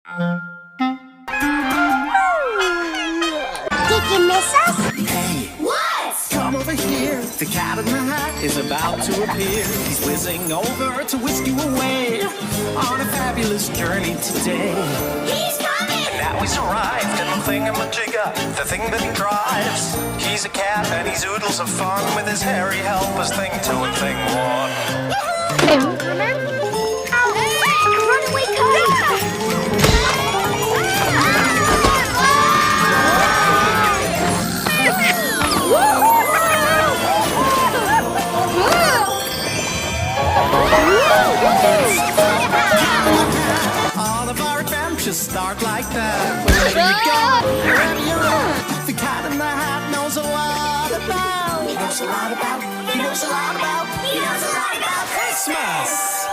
Did you miss us? Hey, What? come over here. The Cat in the Hat is about to appear. He's whizzing over to whisk you away on a fabulous journey today. He's coming! Now he's arrived in the thingamajigger, the thing that he drives. He's a cat and he's oodles of fun with his hairy helpers, thing 2 and thing 1. Runaway car! All of our adventures start like that. Wherever you go, wherever you're at, the Cat in the Hat knows a lot about. He knows a lot about. He knows a lot about. He knows a lot about Christmas!